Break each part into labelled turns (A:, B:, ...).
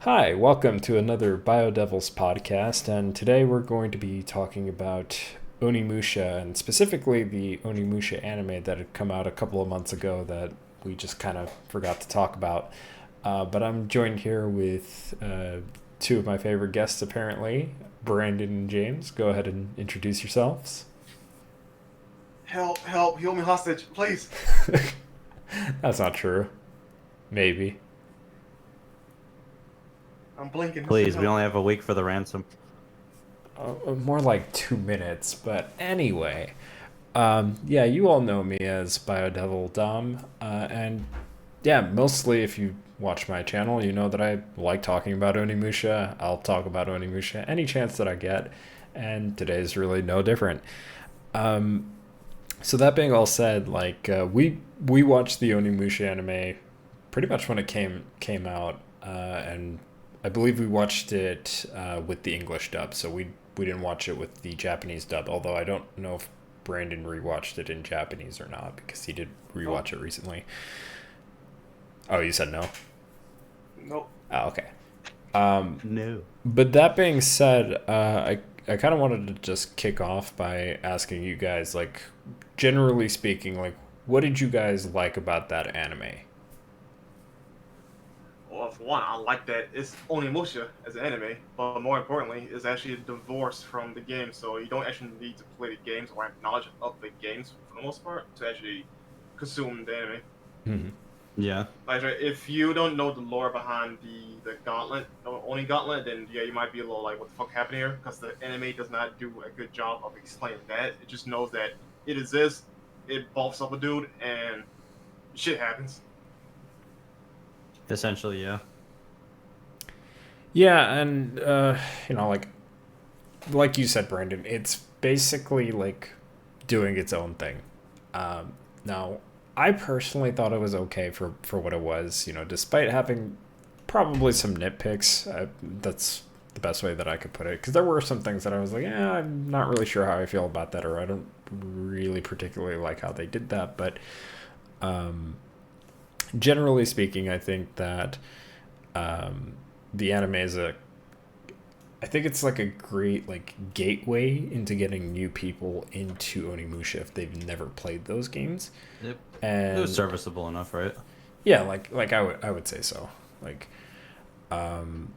A: Hi, welcome to another BioDevils podcast, and today we're going to be talking about Onimusha, and specifically the Onimusha anime that had come out a couple of months ago that we just kind of forgot to talk about. But I'm joined here with two of my favorite guests, apparently, Brandon and James. Go ahead and introduce yourselves.
B: Help, help, hold me hostage, please.
A: That's not true. Maybe.
B: I'm blinking, this is
C: Please, we
B: help.
C: only have a week for the ransom.
A: More like 2 minutes, but anyway. Yeah, you all know me as BioDevil Dom, and yeah, mostly if you watch my channel, you know that I like talking about Onimusha. I'll talk about Onimusha any chance that I get, and today's really no different. Um, so that being all said, we watched the Onimusha anime pretty much when it came out, and I believe we watched it with the English dub. So we didn't watch it with the Japanese dub. Although I don't know if Brandon rewatched it in Japanese or not because he did
B: Nope,
A: rewatch it recently. Oh, you said no.
B: nope.
A: Oh, okay. Um,
C: No.
A: but that being said, I kind of wanted to just kick off by asking you guys, like, generally speaking, like, what did you guys like about that anime?
B: Well, for one, I like that it's Onimusha as an anime, but more importantly, it's actually divorced from the game, so you don't actually need to play the games or have knowledge of the games for the most part to actually consume the anime.
A: Mm-hmm.
C: Yeah.
B: Like, right, if you don't know the lore behind the Gauntlet, the Oni Gauntlet, then yeah, you might be a little like, what the fuck happened here? Because the anime does not do a good job of explaining that. It just knows that it exists, it bulks up a dude, and shit happens.
C: Essentially, yeah.
A: Yeah, and like you said, Brandon, it's basically like doing its own thing. Now, I personally thought it was okay for what it was. Despite having probably some nitpicks, that's the best way that I could put it. Because there were some things that I was like, yeah, I'm not really sure how I feel about that, or I don't really particularly like how they did that. But um, generally speaking, I think that the anime is a I think it's like a great like gateway into getting new people into Onimusha if they've never played those games.
C: It, it was
A: And
C: serviceable enough, right?
A: yeah, like I would say so. Like um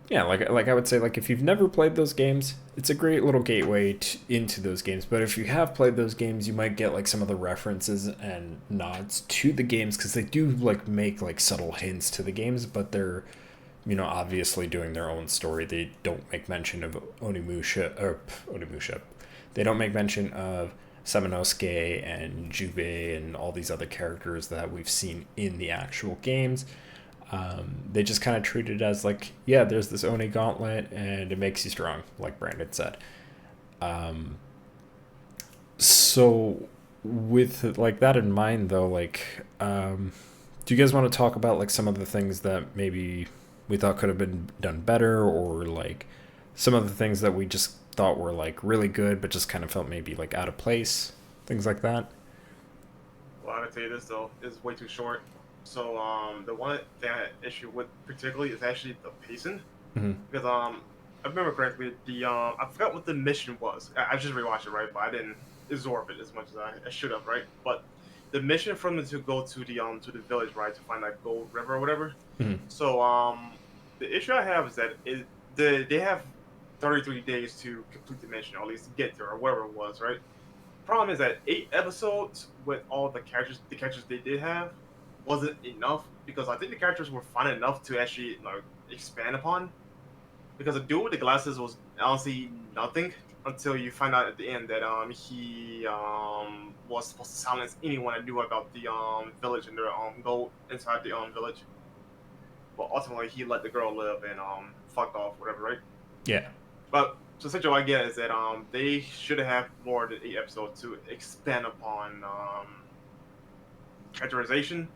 A: yeah, like I would say like if you've never played those games, it's a great little gateway into those games. But if you have played those games, you might get like some of the references and nods to the games because they do like make like subtle hints to the games, but they're obviously doing their own story. They don't make mention of Onimusha. They don't make mention of Samanosuke and Jubei and all these other characters that we've seen in the actual games. They just kind of treat it as like, yeah, there's this Oni gauntlet and it makes you strong, like Brandon said. Um, so with like that in mind, though, do you guys want to talk about like some of the things that maybe we thought could have been done better, or like some of the things that we just thought were like really good but just kind of felt maybe like out of place, things like that?
B: Well, I gotta tell you this though, it's way too short. So the one thing I had issue with particularly is actually the pacing,
A: Mm-hmm.
B: because I remember correctly the I forgot what the mission was. I just rewatched it, right, but I didn't absorb it as much as I should have, right. But the mission from them to go to the village, right, to find that gold river or whatever.
A: Mm-hmm.
B: So the issue I have is that they have 33 days to complete the mission, or at least get there, or whatever it was, right. Problem is that 8 episodes with all the characters they did have, wasn't enough because I think the characters were fun enough to actually expand upon. Because the dude with the glasses was honestly nothing until you find out at the end that he was supposed to silence anyone that knew about the village and their gold inside the village. But ultimately he let the girl live and fucked off, whatever, right?
A: Yeah.
B: But so essentially, what I get is that they should have more than 8 episodes to expand upon characterization,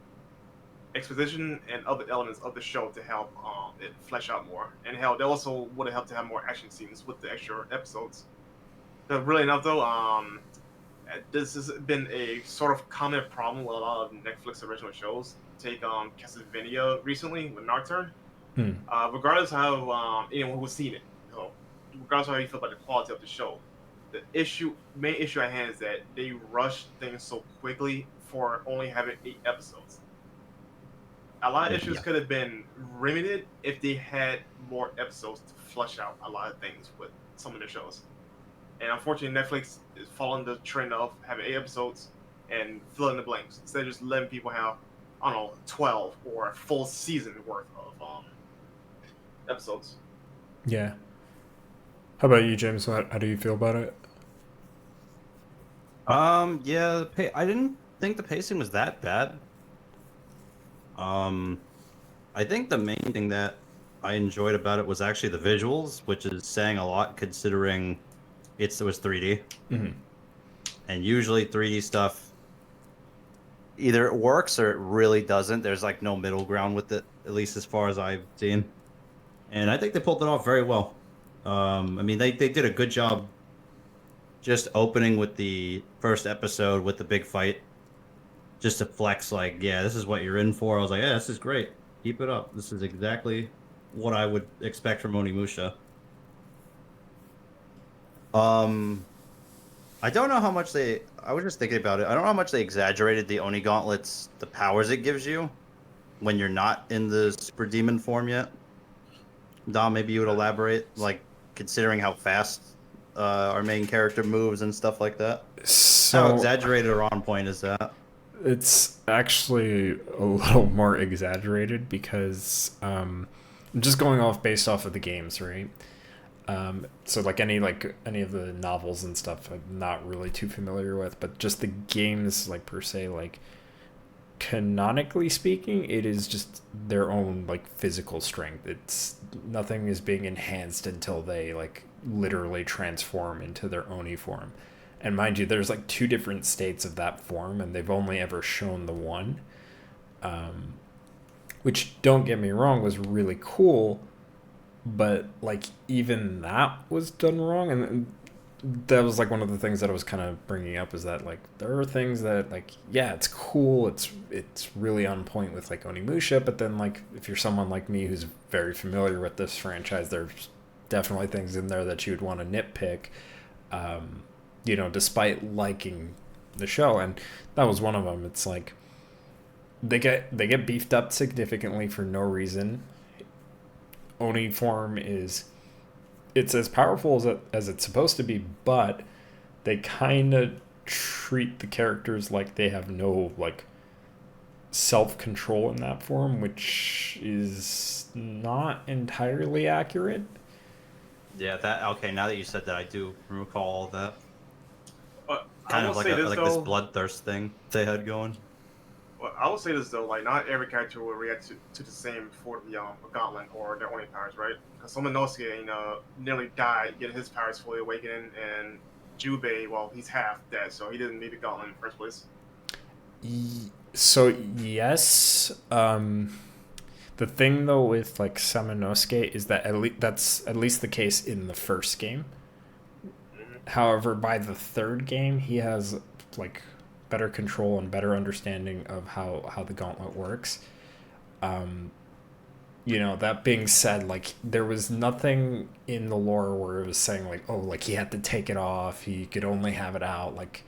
B: exposition, and other elements of the show to help it flesh out more. And hell, they also would have helped to have more action scenes with the extra episodes. But really enough, though, this has been a sort of common problem with a lot of Netflix original shows. Take Castlevania recently with Nocturne.
A: Hmm.
B: Regardless of how anyone who's seen it, regardless of how you feel about the quality of the show, main issue at hand is that they rushed things so quickly for only having 8 episodes. A lot of issues
C: Yeah.
B: could have been remedied if they had more episodes to flush out a lot of things with some of their shows. And unfortunately, Netflix is following the trend of having 8 episodes and filling the blanks instead of just letting people have, I don't know, 12 or a full season worth of episodes.
A: Yeah. How about you, James? How do you feel about it?
C: Yeah, I didn't think the pacing was that bad. Um, I think the main thing that I enjoyed about it was actually the visuals, which is saying a lot considering it was 3D.
A: Hmm.
C: And usually 3D stuff either it works or it really doesn't. There's like no middle ground with it, at least as far as I've seen. And I think they pulled it off very well. I mean, they did a good job just opening with the first episode with the big fight, just to flex, like, yeah, this is what you're in for. I was like, yeah, this is great. Keep it up. This is exactly what I would expect from Onimusha. Um, I don't know how much I was just thinking about it. I don't know how much they exaggerated the Oni gauntlets, the powers it gives you when you're not in the super demon form yet. Dom, maybe you would elaborate, like considering how fast our main character moves and stuff like that. How
A: So
C: exaggerated or on point is that?
A: it's actually a little more exaggerated because just going off based off of the games, right? So like any of the novels and stuff, I'm not really too familiar with, but just the games, like per se, like canonically speaking, it is just their own like physical strength. It's nothing is being enhanced until they like literally transform into their Oni form. And mind you, there's like two different states of that form, and they've only ever shown the one. Which, don't get me wrong, was really cool, but like even that was done wrong, and that was like one of the things that I was kind of bringing up is that like there are things that like yeah it's cool, it's really on point with like Onimusha, but then like if you're someone like me who's very familiar with this franchise, there's definitely things in there that you would want to nitpick, despite liking the show, and that was one of them. It's like they get beefed up significantly for no reason. Oni form is it's as powerful as it's supposed to be, but they kind of treat the characters like they have no like self control in that form, which is not entirely accurate.
C: Yeah, that okay. Now that you said that, I do recall that
B: I
C: kind
B: will
C: of like
B: say this
C: like this
B: though.
C: bloodthirst thing they had going.
B: Well, I will say this though, like not every character will react to the same for the gauntlet or their Oni powers, right? Because Inosuke, nearly died getting his powers fully awakening, and Jubei, well, he's half dead, so he didn't need the gauntlet in the first place.
A: So yes, the thing though with like Samanosuke is that that's at least the case in the first game.
B: Mm-hmm.
A: However, by the third game, he has like better control and better understanding of how the gauntlet works. Um, that being said, like there was nothing in the lore where it was saying like, oh, like he had to take it off, he could only have it out like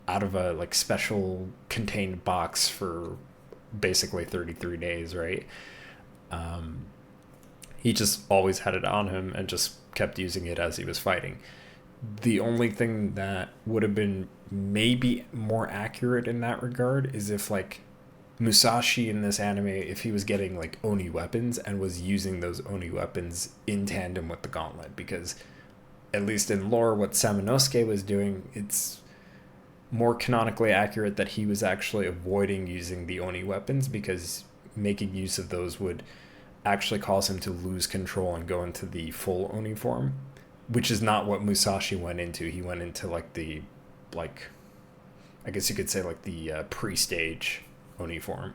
A: out of a like special contained box for basically 33 days, right? Um, he just always had it on him and just kept using it as he was fighting. The only thing that would have been maybe more accurate in that regard is if like Musashi in this anime, if he was getting like Oni weapons and was using those Oni weapons in tandem with the gauntlet, because at least in lore, what Samanosuke was doing, it's more canonically accurate that he was actually avoiding using the Oni weapons because making use of those would actually cause him to lose control and go into the full Oni form, which is not what Musashi went into. He went into like the, like, I guess you could say like the pre-stage Oni form.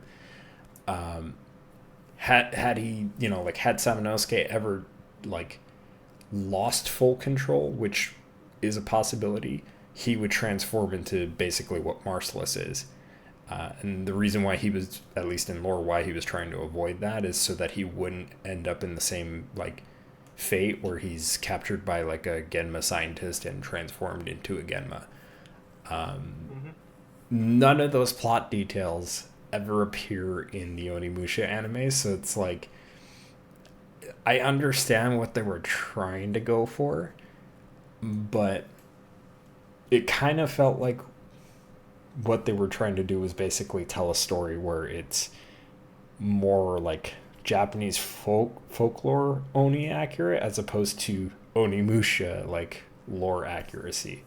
A: Had he, like had Samanosuke ever like lost full control, which is a possibility, he would transform into basically what Marcellus is. And the reason why he was, at least in lore, why he was trying to avoid that is so that he wouldn't end up in the same like fate where he's captured by like a Genma scientist and transformed into a Genma. None of those plot details ever appear in the Onimusha anime, so it's like I understand what they were trying to go for, but it kind of felt like what they were trying to do was basically tell a story where it's more like Japanese folklore Oni accurate as opposed to Onimusha like lore accuracy.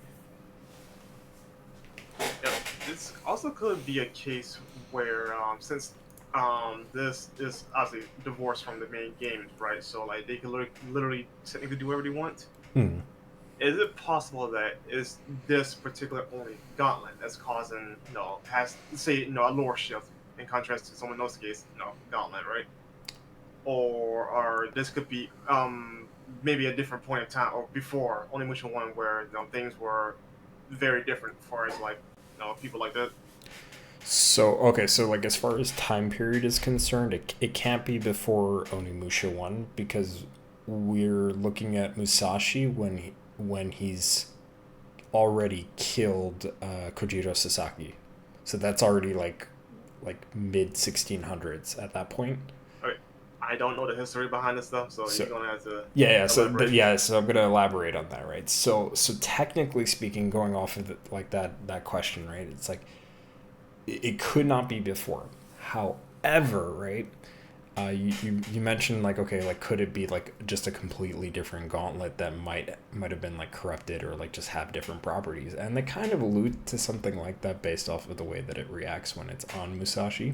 B: Yeah, this also could be a case where since this is obviously divorced from the main games, right? So like they can literally technically do whatever they want. Is it possible that is this particular only gauntlet that's causing, has say, a lore shift in contrast to someone else's case, gauntlet, right? Or this could be maybe a different point of time or before Onimusha 1 where things were very different as far as like people like that.
A: So okay, so like as far as time period is concerned, it can't be before Onimusha 1 because we're looking at Musashi when he's already killed Kojiro Sasaki. So that's already like mid 1600s at that point.
B: Okay. I don't know the history behind this stuff, so you're gonna have to
A: so I'm gonna elaborate on that, right? So technically speaking, going off of like that question, right? It's like it could not be before. However, right? You mentioned like, okay, like could it be like just a completely different gauntlet that might have been like corrupted or like just have different properties, and they kind of allude to something like that based off of the way that it reacts when it's on Musashi.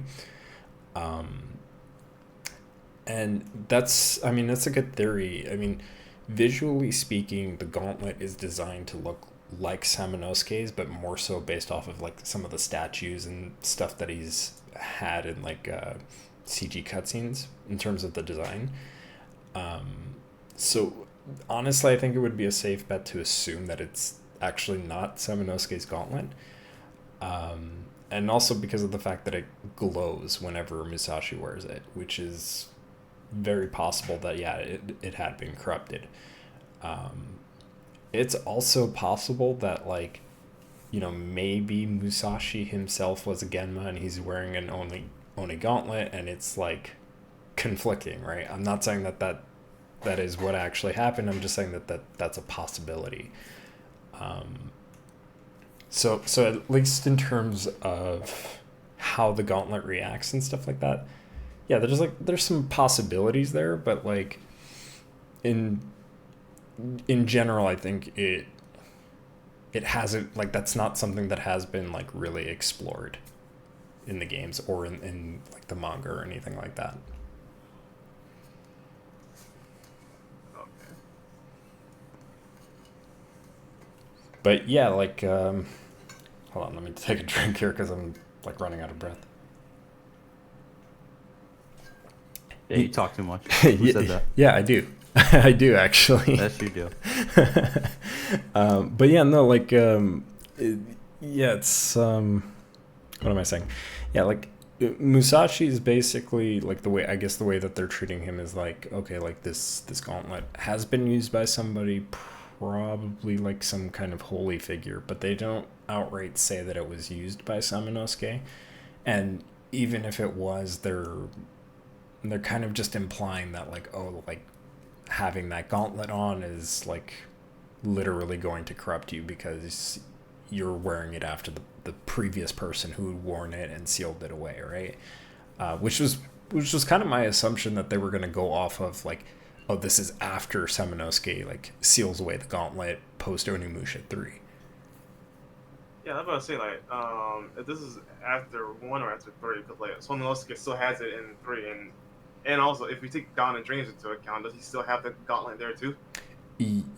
A: And that's a good theory. I mean, visually speaking, the gauntlet is designed to look like Samanosuke's, but more so based off of like some of the statues and stuff that he's had in like CG cutscenes in terms of the design. So honestly, I think it would be a safe bet to assume that it's actually not Samanosuke's gauntlet. And also because of the fact that it glows whenever Musashi wears it, which is very possible that, yeah, it had been corrupted. It's also possible that, like, maybe Musashi himself was a Genma and he's wearing an Oni gauntlet and it's, like, conflicting, right? I'm not saying that is what actually happened. I'm just saying that's a possibility. So at least in terms of how the gauntlet reacts and stuff like that, yeah, there's some possibilities there, but like in general, I think it hasn't, like, that's not something that has been like really explored in the games or in like the manga or anything like that.
B: Okay.
A: But yeah, like hold on, let me take a drink here because I'm like running out of breath.
C: Yeah, you talk too much. Who said that?
A: Yeah, I do. I do actually.
C: Yes, you do.
A: But yeah, no, like, it's what am I saying? Yeah, like Musashi is basically like the way that they're treating him is like, okay, like this gauntlet has been used by somebody, probably like some kind of holy figure, but they don't outright say that it was used by Samanosuke, and even if it was, they're kind of just implying that, like, oh, like having that gauntlet on is like literally going to corrupt you because you're wearing it after the previous person who had worn it and sealed it away, right? Which was kind of my assumption, that they were going to go off of like, oh, this is after Samanosuke like seals away the gauntlet post Onimusha 3.
B: Yeah, I'm about to say, like, if this is after 1 or after 3, because like Samanosuke still has it in 3, and also if we take DevilHunterJames into account, does he still have the gauntlet there too?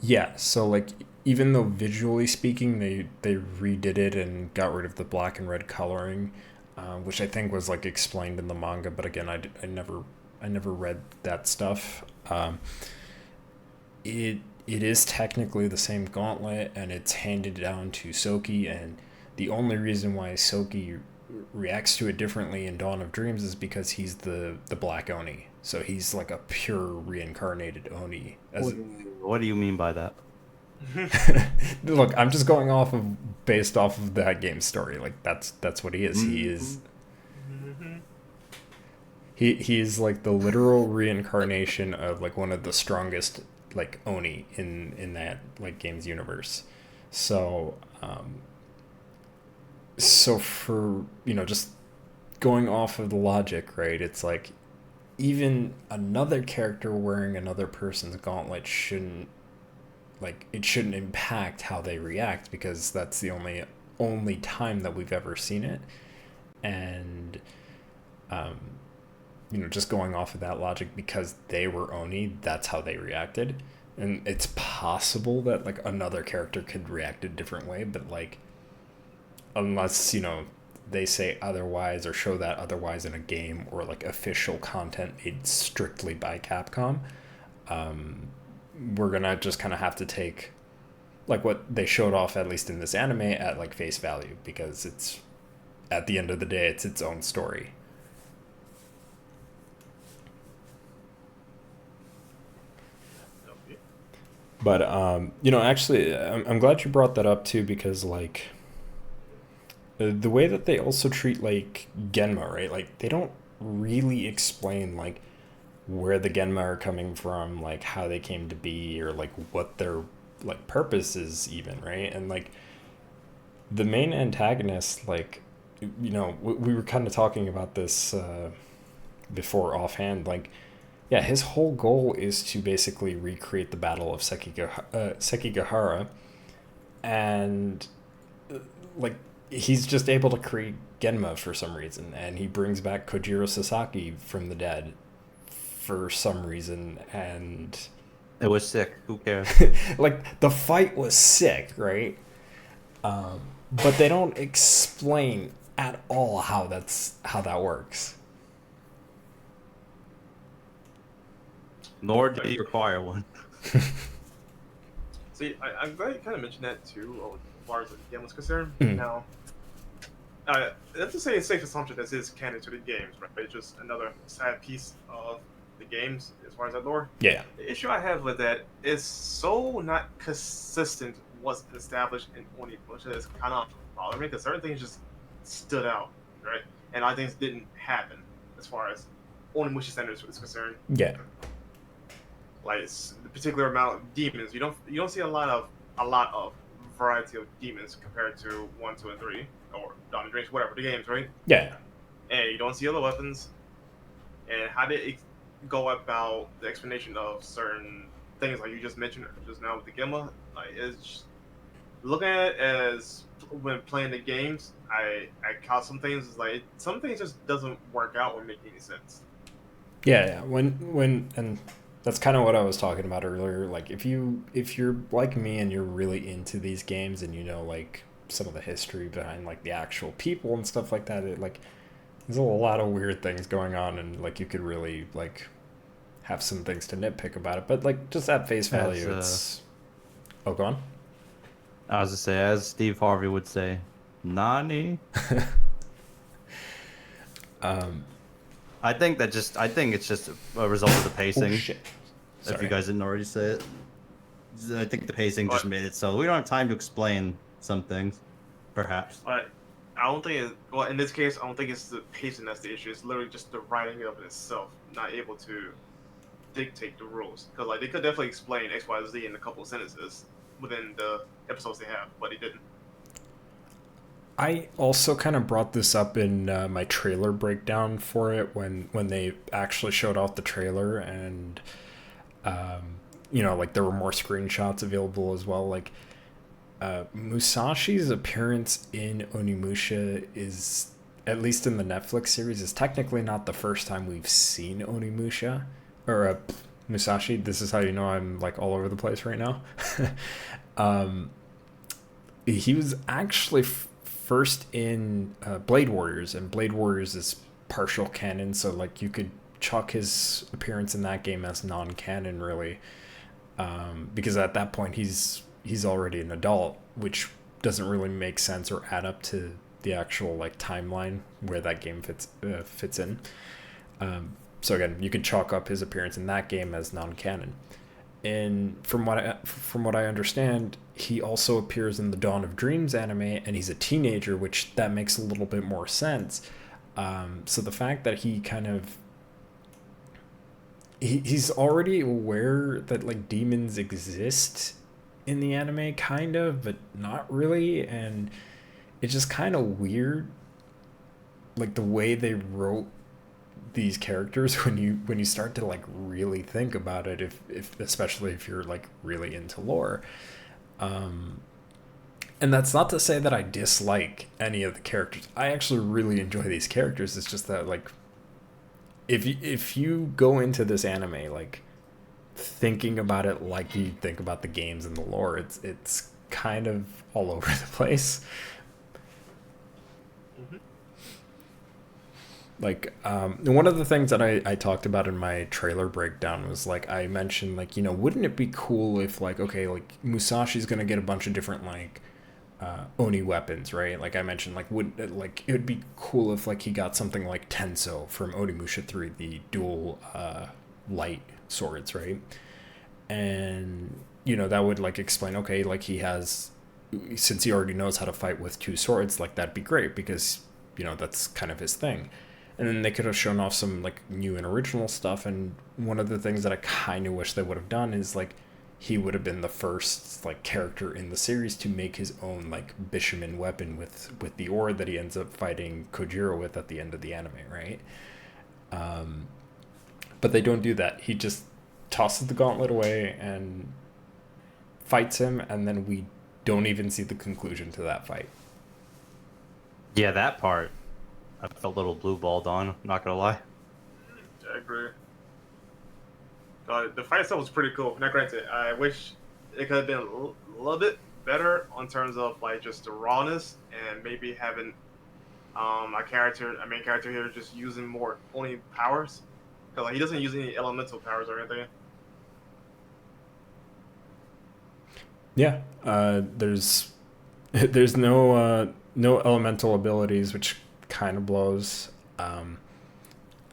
A: Yeah, so like even though visually speaking they redid it and got rid of the black and red coloring, which I think was like explained in the manga, but again, I never read that stuff. It is technically the same gauntlet, and it's handed down to Soki, and the only reason why Soki reacts to it differently in Dawn of Dreams is because he's the Black Oni. So he's like a pure reincarnated Oni.
C: What do you mean by that?
A: Look, I'm just going based off of that game's story. Like that's what he is. He is. He is like the literal reincarnation of like one of the strongest like Oni in that like game's universe. So so for just going off of the logic, right? It's like even another character wearing another person's gauntlet shouldn't impact how they react, because that's the only time that we've ever seen it. And just going off of that logic, because they were Oni, that's how they reacted. And it's possible that like another character could react a different way, but like unless they say otherwise or show that otherwise in a game or like official content made strictly by Capcom, we're gonna just kind of have to take like what they showed off, at least in this anime, at like face value, because it's, at the end of the day, it's its own story. But actually, I'm glad you brought that up too, because like the way that they also treat like Genma, right? Like they don't really explain like where the Genma are coming from, like how they came to be, or like what their like purpose is even, right? And like the main antagonist, like we were kind of talking about this before offhand, like yeah, his whole goal is to basically recreate the Battle of Sekigahara, and like he's just able to create Genma for some reason, and he brings back Kojiro Sasaki from the dead for some reason, and
C: it was sick. Who cares?
A: Like the fight was sick, right? But they don't explain at all how that works.
C: Nor did he require one.
B: See, I'm glad you kind of mentioned that too, as far as the game was concerned.
A: Mm.
B: Now, let's just say it's a safe assumption that this is canon to the games, right? It's just another sad piece of the games as far as that lore.
A: Yeah.
B: The issue I have with that is so not consistent what's established in Onimusha. It's kind of bothering me, because certain things just stood out, right? And other things didn't happen as far as Onimusha standards is concerned.
A: Yeah.
B: Like the particular amount of demons, you don't see a lot of variety of demons compared to 1, 2, and 3, or Dawn of Dreams, whatever the games, right?
A: Yeah.
B: And you don't see other weapons. And how did it go about the explanation of certain things, like you just mentioned just now with the Gemma? Like it's just, looking at it as when playing the games, I caught some things like some things just doesn't work out or make any sense.
A: Yeah. When and that's kind of what I was talking about earlier. Like if you're like me and you're really into these games, and like some of the history behind like the actual people and stuff like that, like there's a lot of weird things going on, and like you could really like have some things to nitpick about it. But like just at face value, it's go on.
C: I was to say, as Steve Harvey would say, Nani. I think it's just a result of the pacing.
A: Oh, shit.
C: If you guys didn't already say it, I think the pacing just made it so we don't have time to explain some things, perhaps.
B: But I don't think in this case, I don't think it's the pacing that's the issue. It's literally just the writing of it itself, not able to dictate the rules. Because like they could definitely explain X, Y, Z in a couple of sentences within the episodes they have, but they didn't.
A: I also kind of brought this up in my trailer breakdown for it when they actually showed off the trailer, and like there were more screenshots available as well. Like Musashi's appearance in Onimusha is, at least in the Netflix series, is technically not the first time we've seen Onimusha or Musashi. This is how you know I'm like all over the place right now. He was actually first in Blade Warriors, and Blade Warriors is partial canon, so like you could chalk his appearance in that game as non-canon, really, because at that point he's already an adult, which doesn't really make sense or add up to the actual like timeline where that game fits in. So again, you could chalk up his appearance in that game as non-canon. And from what I understand, he also appears in the Dawn of Dreams anime, and he's a teenager, which that makes a little bit more sense. So the fact that he kind of he's already aware that like demons exist in the anime, kind of, but not really, and it's just kind of weird, like the way they wrote these characters when you start to like really think about it, if especially if you're like really into lore. And that's not to say that I dislike any of the characters. I actually really enjoy these characters. It's just that like if you go into this anime like thinking about it like you think about the games and the lore, it's kind of all over the place. Like, one of the things that I talked about in my trailer breakdown was, like, I mentioned, like, you know, wouldn't it be cool if, like, okay, like, Musashi's gonna get a bunch of different, like, Oni weapons, right? Like, I mentioned, like, it would be cool if, like, he got something like Tenso from Onimusha 3, the dual, light swords, right? And, you know, that would, like, explain, okay, like, since he already knows how to fight with two swords, like, that'd be great, because, you know, that's kind of his thing. And then they could have shown off some like new and original stuff. And one of the things that I kind of wish they would have done is like he would have been the first like character in the series to make his own like Bishaman weapon with the ore that he ends up fighting Kojiro with at the end of the anime, right? But they don't do that. He just tosses the gauntlet away and fights him, and then we don't even see the conclusion to that fight.
C: Yeah, that part I felt a little blue balled on, not gonna lie.
B: I agree. The fight itself was pretty cool. Now, granted, I wish it could have been a little bit better on terms of like just the rawness and maybe having a main character here, just using more only powers. Cause like he doesn't use any elemental powers or anything.
A: Yeah, there's no elemental abilities, which kind of blows. And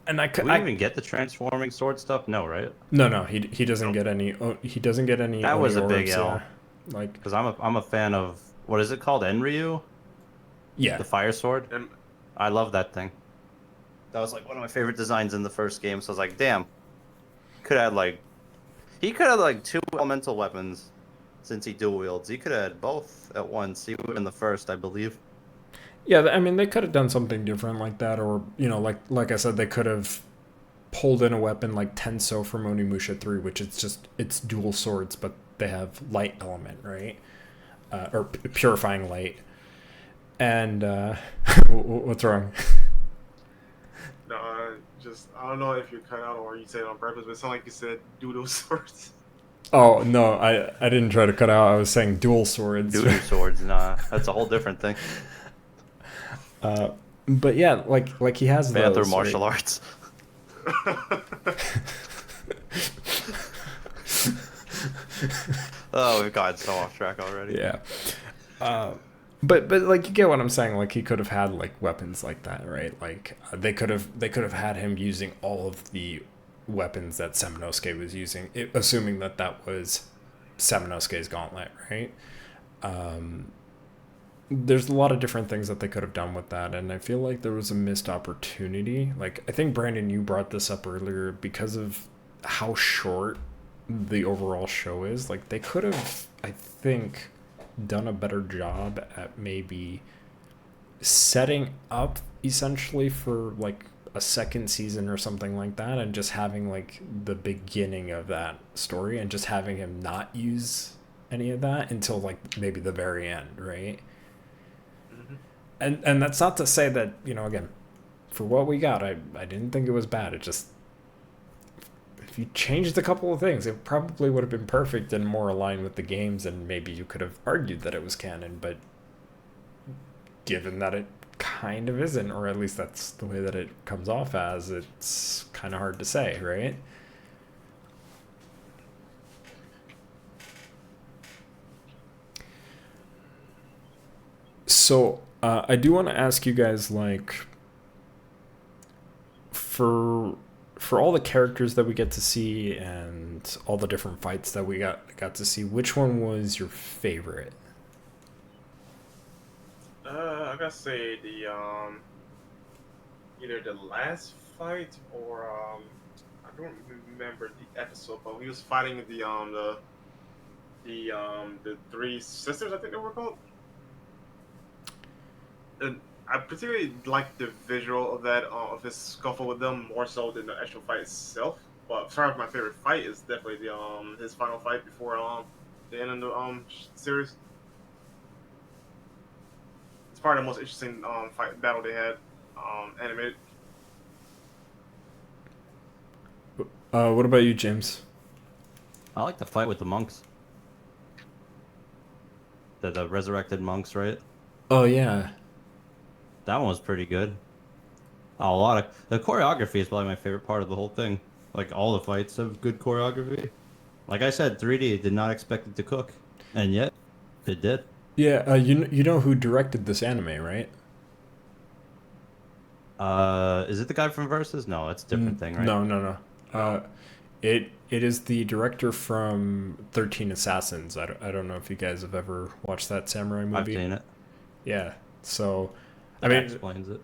C: Do we even get the transforming sword stuff? No, right?
A: No, he doesn't get any. He doesn't get any.
C: That was a big
A: orbs,
C: L.
A: yeah. Like,
C: because I'm a fan of, what is it called, Enryu?
A: yeah,
C: The fire sword.
B: And
C: I love that thing. That was like one of my favorite designs in the first game. So I was like, damn, he could have like two elemental weapons, since he dual wields. He could have had both at once. He would have been the first, I believe.
A: yeah. I mean, they could have done something different like that, or you know, like I said, they could have pulled in a weapon like Tenso from Onimusha 3, which it's dual swords, but they have light element, right? Or purifying light. And what's wrong?
B: no, I don't know if you cut out or you said it on purpose, but it sounded like you said doodle swords.
A: Oh no, I didn't try to cut out. I was saying dual swords.
C: Dual swords, nah, that's a whole different thing.
A: But yeah, like he has
C: Panther
A: those,
C: martial
A: right?
C: arts. Oh, we've gotten so off track already.
A: Yeah. But like you get what I'm saying. Like he could have had like weapons like that, right? Like they could have had him using all of the weapons that Samanosuke was using, assuming that was Samanosuke's gauntlet, right? There's a lot of different things that they could have done with that, and I feel like there was a missed opportunity. Like, I think, Brandon, you brought this up earlier, because of how short the overall show is. Like, they could have, I think, done a better job at maybe setting up essentially for like a second season or something like that, and just having like the beginning of that story and just having him not use any of that until like maybe the very end, right? And that's not to say that, you know, again, for what we got, I didn't think it was bad. It just, if you changed a couple of things, it probably would have been perfect and more aligned with the games, and maybe you could have argued that it was canon. But given that it kind of isn't, or at least that's the way that it comes off as, it's kind of hard to say, right? So I do want to ask you guys, like, for all the characters that we get to see and all the different fights that we got to see, which one was your favorite?
B: I gotta say the either the last fight or I don't remember the episode, but he was fighting the three sisters, I think they were called. And I particularly like the visual of that of his scuffle with them more so than the actual fight itself. But as far as my favorite fight is definitely the his final fight before the end of the series. It's probably the most interesting fight battle they had animated.
A: What about you, James?
C: I like the fight with the monks. The resurrected monks, right?
A: Oh yeah.
C: That one was pretty good. A lot of the choreography is probably my favorite part of the whole thing. Like all the fights have good choreography. Like I said, 3D did not expect it to cook, and yet it did.
A: Yeah, you know who directed this anime, right?
C: Is it the guy from Versus? No, it's a different thing, right?
A: No, no, no. It is the director from 13 Assassins. I don't know if you guys have ever watched that samurai movie.
C: I've seen it.
A: Yeah. So,
C: That explains it.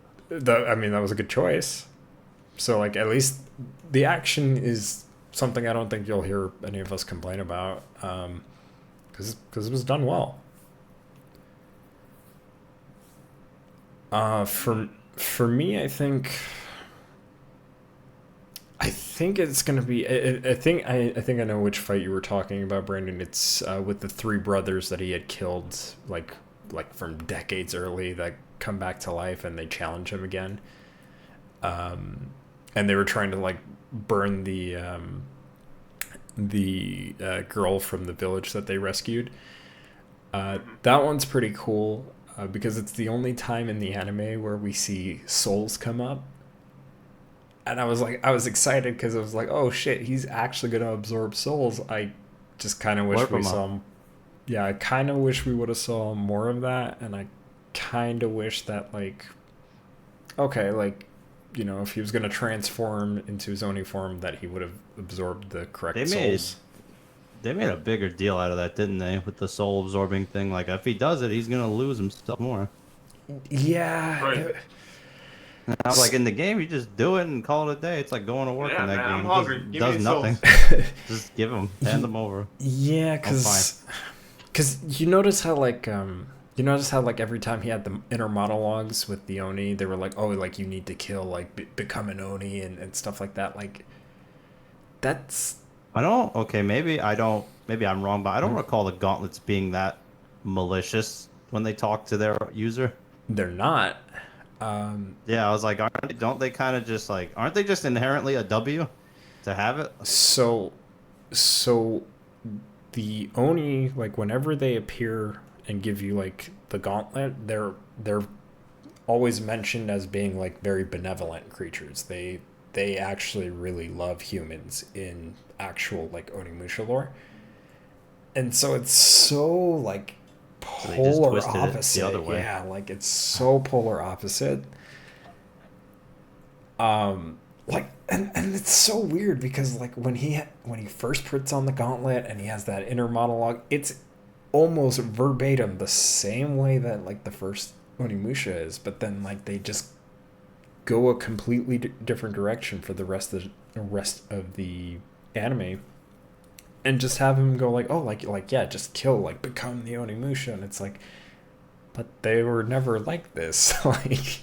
A: I mean, that was a good choice. So, like, at least the action is something I don't think you'll hear any of us complain about, because it was done well. For me, I think it's gonna be. I think I know which fight you were talking about, Brandon. It's with the three brothers that he had killed, like from decades early, that come back to life and they challenge him again. And they were trying to like burn the girl from the village that they rescued. That one's pretty cool because it's the only time in the anime where we see souls come up. And I was excited because I was like, oh shit, he's actually gonna absorb souls. I just kind of wish
C: Warp
A: we
C: 'em
A: saw
C: up.
A: him. Yeah, I kind of wish we would have saw more of that, and I kind of wish that like, okay, like, you know, if he was gonna transform into his Oni form, that he would have absorbed the correct
C: They made
A: souls.
C: they made a bigger deal out of that, didn't they? With the soul absorbing thing. Like if he does it, he's gonna lose himself more.
A: Yeah,
B: Right.
C: And I was like, in the game, you just do it and call it a day. It's like going to work
B: Yeah,
C: in that
B: man, I'm
C: game.
B: hungry.
C: It
B: Give
C: does
B: me
C: nothing.
B: souls.
C: Just give them, hand them over.
A: yeah,
C: I'm fine.
A: because you notice how like you notice how like every time he had the inner monologues with the Oni, they were like, oh, like you need to kill, like become an Oni and stuff like that. Like that's
C: I don't. Okay, maybe I don't. Maybe I'm wrong, but I don't recall the gauntlets being that malicious when they talk to their user.
A: they're not.
C: Yeah, I was like, don't they kind of just like, aren't they just inherently a W to have it?
A: So so the Oni, like whenever they appear and give you like the gauntlet, they're always mentioned as being like very benevolent creatures. They actually really love humans in actual like Onimusha lore. And so it's so like
C: So they just
A: polar
C: twisted it the
A: opposite.
C: other way.
A: Yeah, like it's so polar opposite. Like and it's so weird because like when he first puts on the gauntlet and he has that inner monologue, it's almost verbatim the same way that like the first Onimusha is, but then like they just go a completely different direction for the rest of the anime, and just have him go like, oh, like yeah, just kill, like become the Onimusha, and it's like, but they were never like this, like.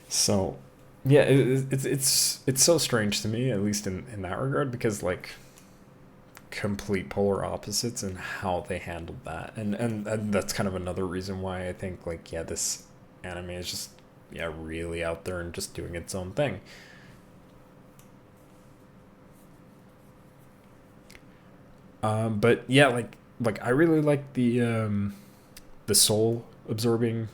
A: So, yeah, it's so strange to me, at least in that regard, because like complete polar opposites and how they handled that, and that's kind of another reason why I think like yeah, this anime is just yeah really out there and just doing its own thing. But yeah, like I really like the soul absorbing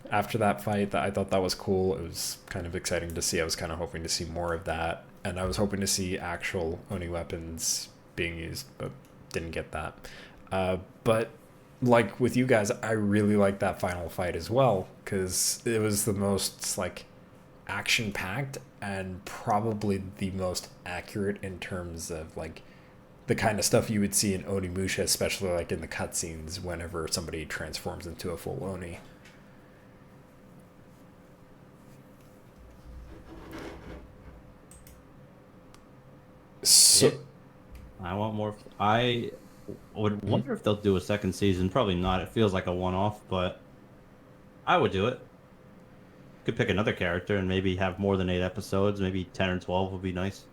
A: after that fight. That I thought that was cool. It was kind of exciting to see. I was kind of hoping to see more of that, and I was hoping to see actual Oni weapons being used, but didn't get that. But like with you guys, I really like that final fight as well because it was the most like action packed and probably the most accurate in terms of like the kind of stuff you would see in Onimusha, especially like in the cutscenes whenever somebody transforms into a full Oni. So,
C: I want more. I would wonder if they'll do a second season. Probably not. It feels like a one-off, but I would do it. Could pick another character and maybe have more than 8 episodes. Maybe 10 or 12 would be nice.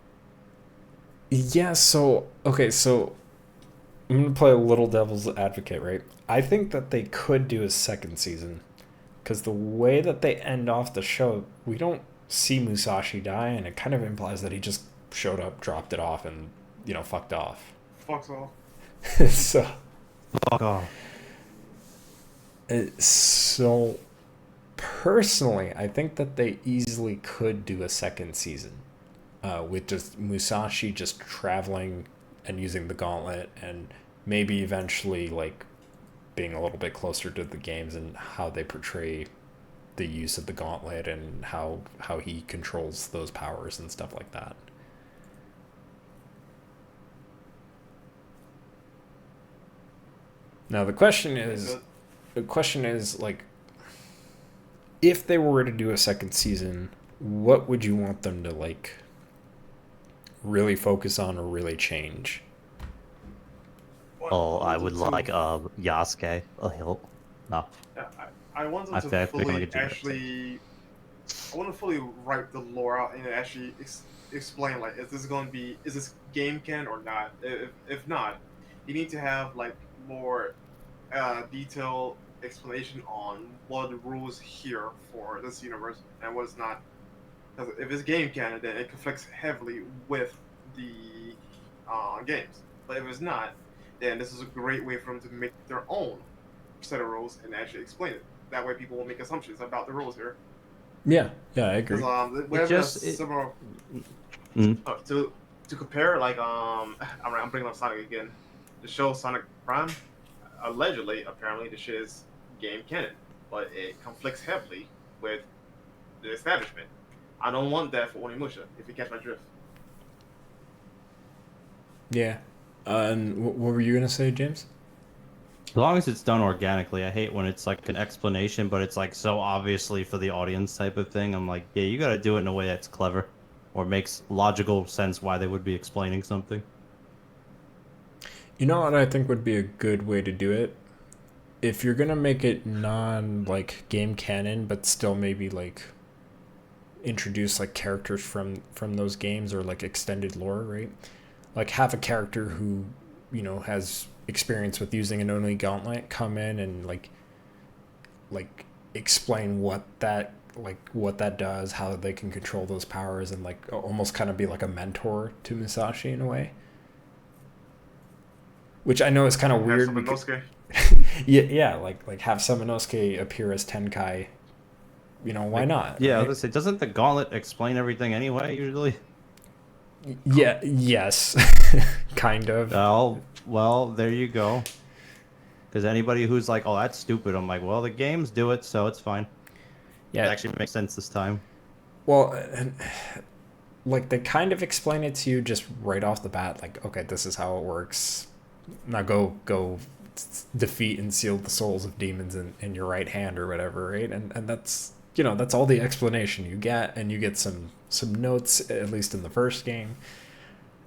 A: yeah, so, okay, so I'm going to play a little devil's advocate, right? I think that they could do a second season because the way that they end off the show, we don't see Musashi die, and it kind of implies that he just showed up, dropped it off, and, fucked off.
B: Fucks off.
A: so,
C: Fuck off.
A: so, personally, I think that they easily could do a second season with just Musashi just traveling and using the gauntlet, and maybe eventually like being a little bit closer to the games and how they portray the use of the gauntlet and how he controls those powers and stuff like that. Now the question is like, if they were to do a second season, what would you want them to like really focus on or really change?
C: Oh, I would like Yasuke. Oh, he'll no.
B: I want them
C: I
B: to
C: think we
B: fully
C: could do that.
B: actually. I want to fully write the lore out and actually explain like, is this game canon or not? If not, you need to have like more detailed explanation on what are the rules here for this universe and what is not. Because if it's game canon, then it conflicts heavily with the games. But if it's not, then this is a great way for them to make their own set of rules and actually explain it. That way, people will make assumptions about the rules here.
A: Yeah, I agree.
B: Because we have several to compare. Like I'm bringing up Sonic again. The show Sonic Prime, allegedly, apparently, the shit is game canon, but it conflicts heavily with the establishment. I don't want that for Onimusha, if you catch my drift.
A: Yeah. And what were you gonna say, James?
C: As long as it's done organically. I hate when it's like an explanation, but it's like so obviously for the audience type of thing. I'm like, yeah, you got to do it in a way that's clever or makes logical sense why they would be explaining something.
A: You know what I think would be a good way to do it? If you're gonna make it non like game canon, but still maybe like introduce like characters from those games or like extended lore, right? Like have a character who has experience with using an only gauntlet come in and like explain what that does, how they can control those powers, and like almost kind of be like a mentor to Musashi in a way. Which I know is kind of weird. Because, yeah, like have Samanosuke appear as Tenkai. Why not?
C: Yeah,
A: right?
C: I was gonna say, doesn't the gauntlet explain everything anyway? Usually.
A: Yeah. Yes. Kind of.
C: Well, there you go. Because anybody who's like, "Oh, that's stupid," I'm like, "Well, the games do it, so it's fine."
A: Yeah.
C: It actually makes sense this time.
A: Well, like they kind of explain it to you just right off the bat. Like, okay, this is how it works. Now go defeat and seal the souls of demons in your right hand or whatever, right? And that's that's all the explanation you get, and you get some notes at least in the first game,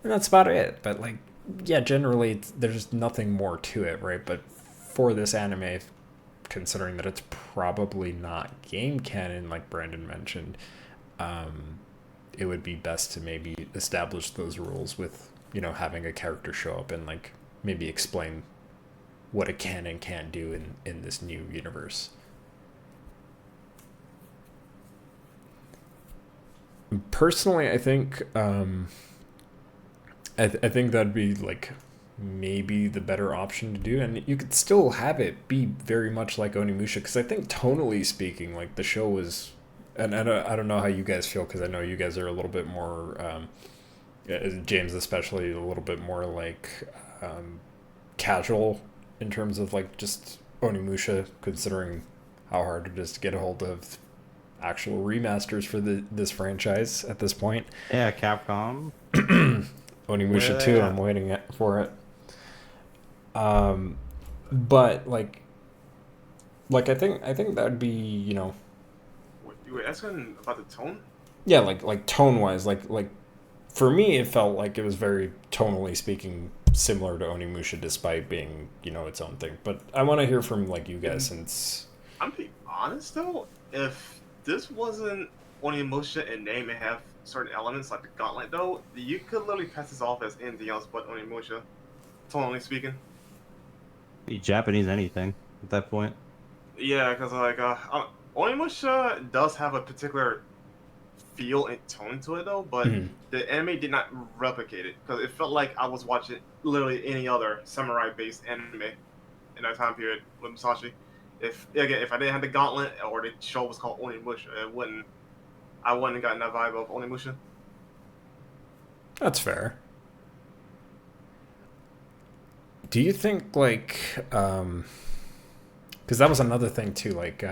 A: and that's about it. But like, yeah, generally there's nothing more to it, right? But for this anime, considering that it's probably not game canon, like Brandon mentioned, it would be best to maybe establish those rules with having a character show up and like maybe explain what it can and can't do in this new universe. Personally, I think I think that'd be like maybe the better option to do, and you could still have it be very much like Onimusha, because I think tonally speaking, like the show was, and I don't know how you guys feel, because I know you guys are a little bit more James especially a little bit more like casual in terms of like just Onimusha, considering how hard it is to get a hold of actual remasters for this franchise at this point.
C: Yeah, Capcom.
A: Onimusha 2, I'm waiting for it. But I think that'd be, you know,
B: You were asking about the tone?
A: yeah, like tone wise, like for me it felt like it was very tonally speaking similar to Onimusha despite being, you know, its own thing. But I want to hear from like you guys since
B: I'm being honest though, if this wasn't Onimusha in name and have certain elements like the gauntlet though, you could literally pass this off as anything else but Onimusha, tonally speaking.
C: Be Japanese anything at that point.
B: Yeah, because like Onimusha does have a particular feel and tone to it though, but
A: Mhm.
B: the anime did not replicate it because it felt like I was watching literally any other samurai-based anime in that time period with Musashi. If I didn't have the gauntlet or the show was called Onimusha, I wouldn't have gotten that vibe of Onimusha.
A: That's fair. Do you think like because that was another thing too, like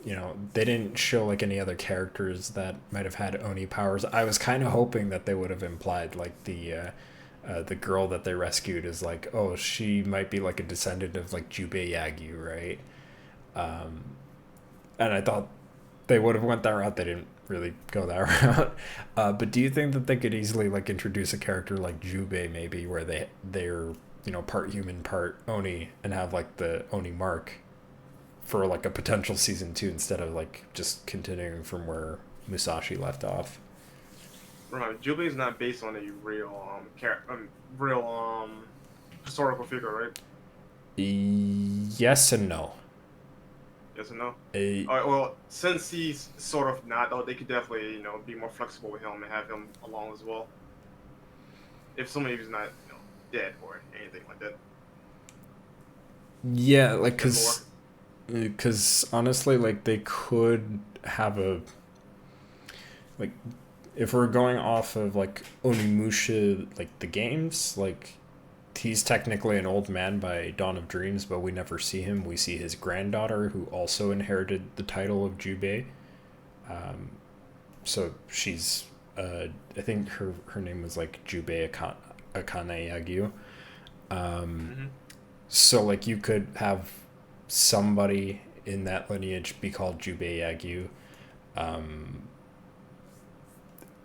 A: you know, they didn't show like any other characters that might have had Oni powers. I was kind of hoping that they would have implied like the girl that they rescued is like, oh, she might be like a descendant of like Jubei Yagyu, right? And I thought they would have went that route. They didn't really go that route. But do you think that they could easily like introduce a character like Jubei maybe where they're, you know, part human, part Oni, and have like the Oni mark for like a potential season 2 instead of like just continuing from where Musashi left off?
B: Remember, Jubei is not based on a real historical figure, right?
A: Yes and no.
B: Yes or no?
A: A,
B: All right, well, since he's sort of not, though, they could definitely, you know, be more flexible with him and have him along as well. If somebody's not, you know, dead or anything like that.
A: yeah, like
B: And more.
A: because honestly, like they could have a like if we're going off of like Onimusha, like the games, like he's technically an old man by Dawn of Dreams, but we never see him. We see his granddaughter, who also inherited the title of Jubei. So she's, I think her name was like Jubei Akane Yagyu.
B: Mm-hmm.
A: So like you could have somebody in that lineage be called Jubei Yagyu,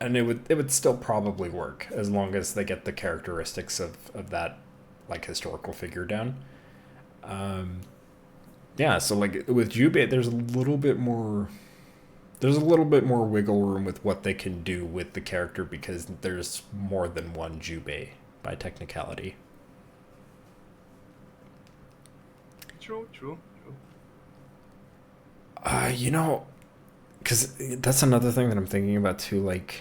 A: and it would still probably work as long as they get the characteristics of that like historical figure down. Yeah, so like with Jubei, there's a little bit more wiggle room with what they can do with the character because there's more than one Jubei by technicality.
B: True.
A: You know, because that's another thing that I'm thinking about too. Like,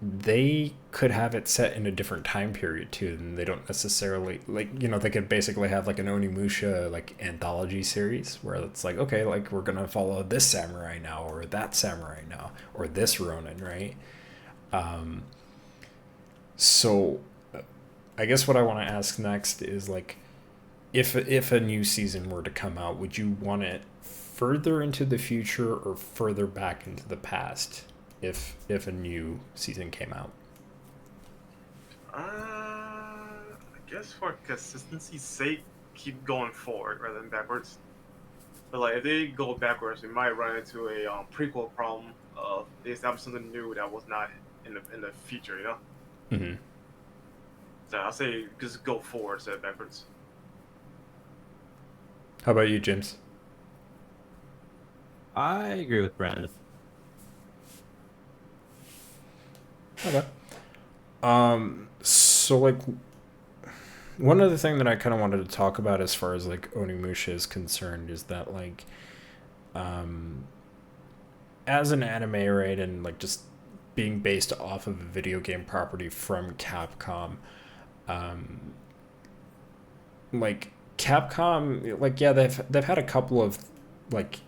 A: they could have it set in a different time period too, and they don't necessarily like. You know, they could basically have like an Onimusha like anthology series where it's like, okay, like we're gonna follow this samurai now, or that samurai now, or this Ronin, right? So, I guess what I want to ask next is like, if a new season were to come out, would you want it further into the future or further back into the past if a new season came out?
B: I guess for consistency's sake, keep going forward rather than backwards. But like, if they go backwards, they might run into a prequel problem of they establish something new that was not in the future, you know.
A: Mm-hmm.
B: So I'll say just go forward instead of backwards.
A: How about you, James?
C: I agree with Brandon.
A: Okay. So like one other thing that I kind of wanted to talk about as far as like Onimusha is concerned is that like as an anime, right, and like just being based off of a video game property from Capcom, like Capcom, like yeah, they've had a couple of like,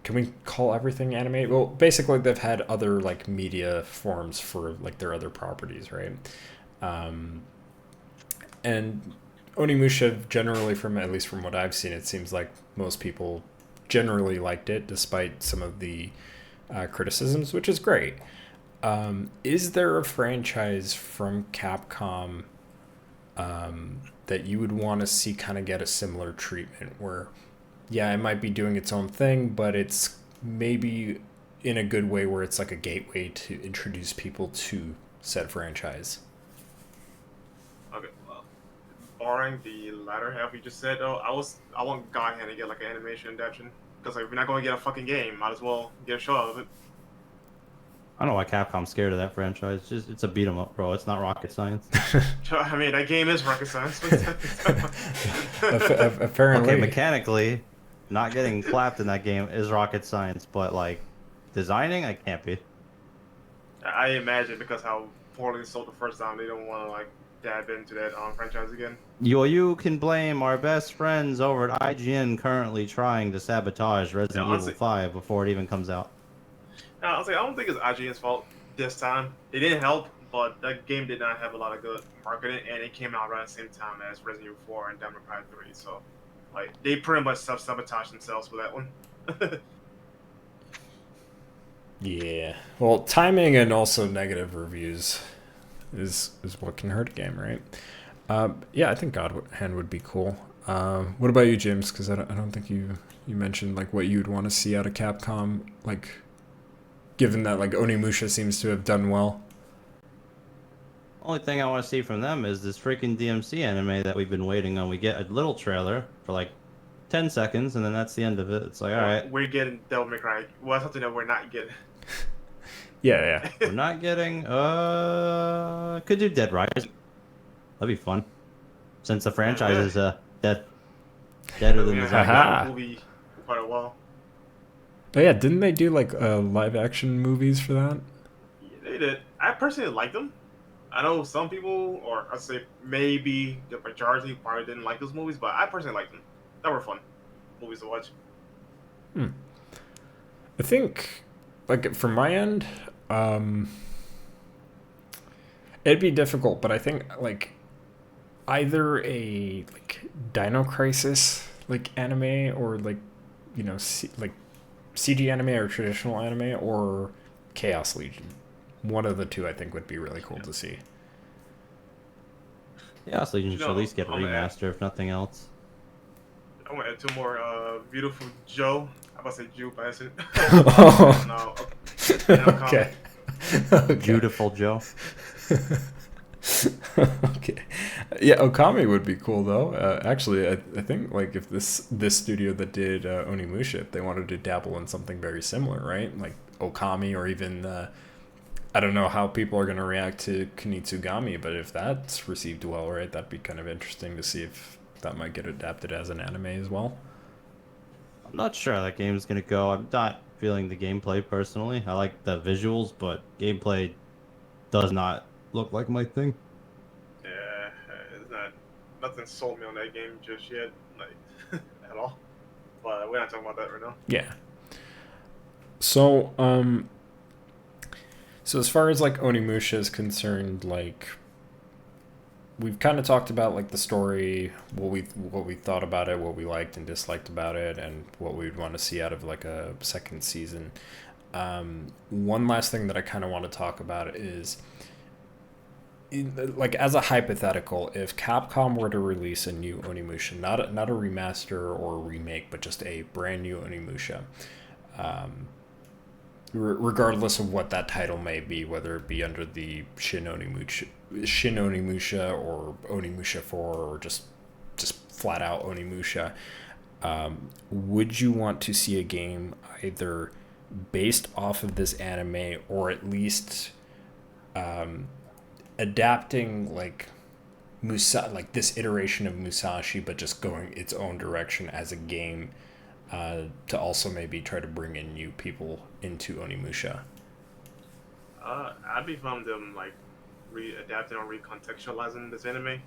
A: can we call everything anime? Well, basically they've had other like media forms for like their other properties, right? And Onimusha generally, from at least from what I've seen, it seems like most people generally liked it, despite some of the criticisms, which is great. Is there a franchise from Capcom that you would want to see kind of get a similar treatment where, yeah, it might be doing its own thing, but it's maybe in a good way where it's like a gateway to introduce people to said franchise?
B: Okay, well, barring the latter half you just said, though, I want God Hand to get like an animation adaptation because like if you're not going to get a fucking game, might as well get a show out of it.
C: I don't know why Capcom's scared of that franchise. It's a beat 'em up, bro. It's not rocket science.
B: I mean, that game is rocket science.
A: Apparently,
C: Okay, mechanically, not getting clapped in that game is rocket science, but like designing, I can't be.
B: I imagine because how poorly it sold the first time, they don't want to like dab into that franchise again.
C: You can blame our best friends over at IGN currently trying to sabotage Resident Evil 5 before it even comes out.
B: I was like, I don't think it's IGN's fault this time. It didn't help, but that game did not have a lot of good marketing, and it came out around the same time as Resident Evil 4 and Devil May Cry 3. So, like, they pretty much self-sabotaged themselves with that one.
A: yeah. Well, timing and also negative reviews is what can hurt a game, right? Yeah, I think God Hand would be cool. What about you, James? Because I don't think you mentioned like what you'd want to see out of Capcom, like given that like Onimusha seems to have done well.
C: Only thing I want to see from them is this freaking DMC anime that we've been waiting on. We get a little trailer for like 10 seconds, and then that's the end of it. It's like, all right.
B: We're getting Devil May Cry. Well, something that we're not getting.
A: Yeah.
C: We're not getting, could do Dead Rising. That'd be fun. Since the franchise is, deader than the
B: zombie movie for quite a while.
A: Oh yeah, didn't they do like live action movies for that?
B: Yeah, they did. I personally liked them. I know some people, or I'd say maybe the majority, probably didn't like those movies, but I personally liked them. They were fun movies to watch.
A: I think, like from my end, it'd be difficult, but I think like either a like Dino Crisis like anime or like like CG anime or traditional anime or Chaos Legion. One of the two I think would be really cool to see.
C: Chaos Legion should at least get a remaster, if nothing else.
B: I want to add two more. Beautiful Joe. I'm about to say Jew, but I said. No.
A: Okay.
C: Beautiful Joe.
A: Okay. Yeah, Okami would be cool though. Actually, I think like if this studio that did Onimusha, if they wanted to dabble in something very similar, right? Like Okami or even I don't know how people are going to react to Kunitsugami, but if that's received well, right, that'd be kind of interesting to see if that might get adapted as an anime as well.
C: I'm not sure how that game is going to go. I'm not feeling the gameplay personally. I like the visuals, but gameplay does not look like my thing.
B: Yeah, it's not. Nothing sold me on that game just yet, like at all. But we're not talking about that right now.
A: Yeah. So, so as far as like Onimusha is concerned, like we've kind of talked about like the story, what we thought about it, what we liked and disliked about it, and what we'd want to see out of like a second season. One last thing that I kind of want to talk about is, like as a hypothetical, if Capcom were to release a new Onimusha, not a remaster or a remake, but just a brand new Onimusha, regardless of what that title may be, whether it be under the Shin Onimusha or Onimusha 4 or just flat out Onimusha, would you want to see a game either based off of this anime or at least adapting like this iteration of Musashi, but just going its own direction as a game, to also maybe try to bring in new people into Onimusha?
B: I'd be fine with them like readapting or recontextualizing this anime.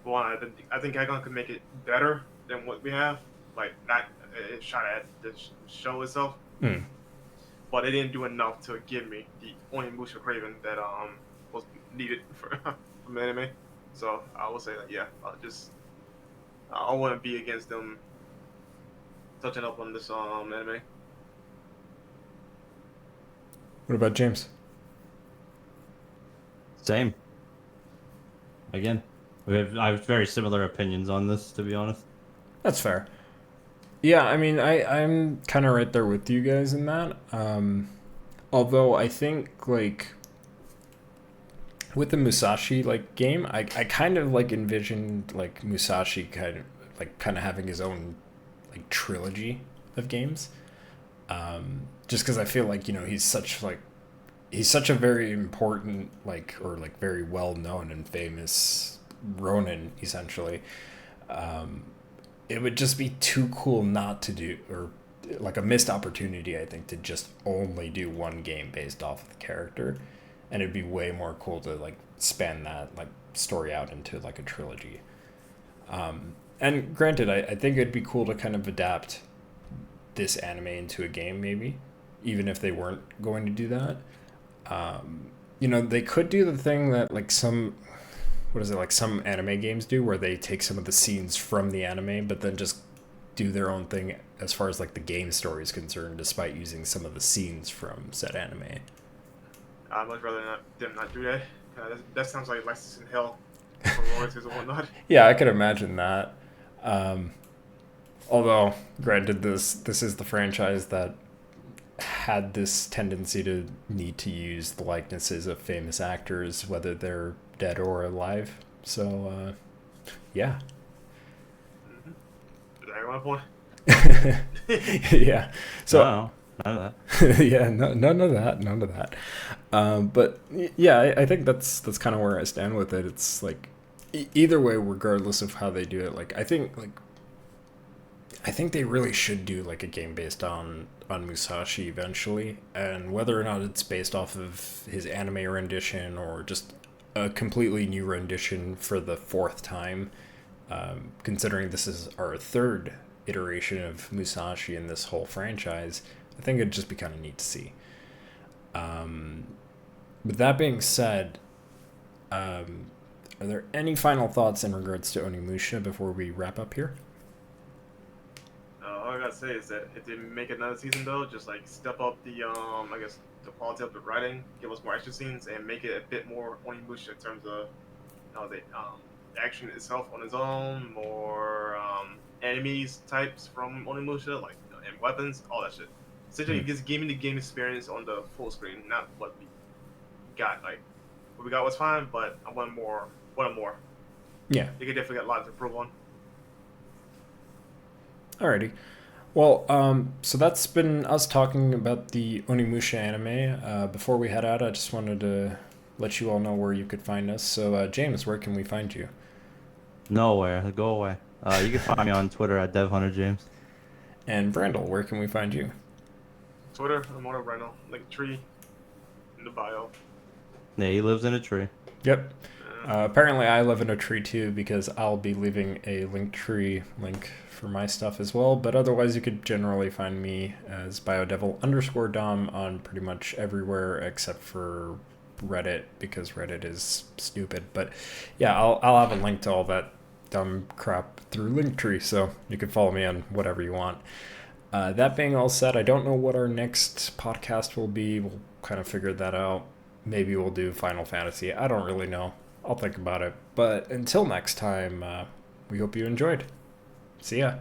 B: One, I think Capcom could make it better than what we have. Like not shot at the show itself, but it didn't do enough to give me the Onimusha craving that was needed from the anime. So I would say that yeah, just I wouldn't be against them touching up on this anime.
A: What about James?
C: Same. Again, I have very similar opinions on this, to be honest.
A: That's fair. Yeah, I mean, I'm kind of right there with you guys in that. Although I think like with the Musashi like game, I kind of like envisioned like Musashi kind of having his own like trilogy of games. Just because I feel like he's such a very important like or like very well known and famous Ronin essentially. It would just be too cool not to do, or like a missed opportunity, I think, to just only do one game based off of the character, and it'd be way more cool to like span that like story out into like a trilogy. And granted, I think it'd be cool to kind of adapt this anime into a game, maybe, even if they weren't going to do that. They could do the thing that like some anime games do, where they take some of the scenes from the anime, but then just do their own thing as far as like the game story is concerned, despite using some of the scenes from said anime.
B: I'd much rather them not do that. That sounds like licensing hell for royalties and whatnot.
A: Yeah, I could imagine that. Although, granted, this is the franchise that had this tendency to need to use the likenesses of famous actors, whether they're dead or alive. So, yeah.
B: Is that my point?
A: Yeah. So,
C: No, none of that.
A: yeah, none of that. But yeah, I think that's kind of where I stand with it. It's like either way, regardless of how they do it, like I think they really should do like a game based on Musashi eventually, and whether or not it's based off of his anime rendition or just a completely new rendition for the fourth time, considering this is our third iteration of Musashi in this whole franchise, I think it'd just be kind of neat to see. With that being said, are there any final thoughts in regards to Onimusha before we wrap up here?
B: All I gotta say is that if they make another season though, just like step up the I guess the quality of the writing, give us more action scenes, and make it a bit more Onimusha in terms of the action itself on its own, more enemies types from Onimusha, like and weapons, all that shit. Essentially, just give me the game experience on the full screen, not what we got. Like what we got was fine, but I want more.
A: Yeah.
B: You could definitely get a lot to improve on.
A: Alrighty. Well, so that's been us talking about the Onimusha anime. Before we head out, I just wanted to let you all know where you could find us. So, James, where can we find you?
C: Nowhere. Go away. You can find me on Twitter at DevilHunterJames.
A: And Brandel, where can we find you?
B: Twitter, ImmortalBrandel, like tree in the bio.
C: Yeah, he lives in a tree.
A: Yep. Apparently, I live in a tree too, because I'll be leaving a Linktree link for my stuff as well. But otherwise, you could generally find me as BioDevil_Dom on pretty much everywhere except for Reddit, because Reddit is stupid. But yeah, I'll have a link to all that dumb crap through Linktree, so you can follow me on whatever you want. That being all said, I don't know what our next podcast will be. We'll kind of figure that out. Maybe we'll do Final Fantasy. I don't really know. I'll think about it. But until next time, we hope you enjoyed. See ya.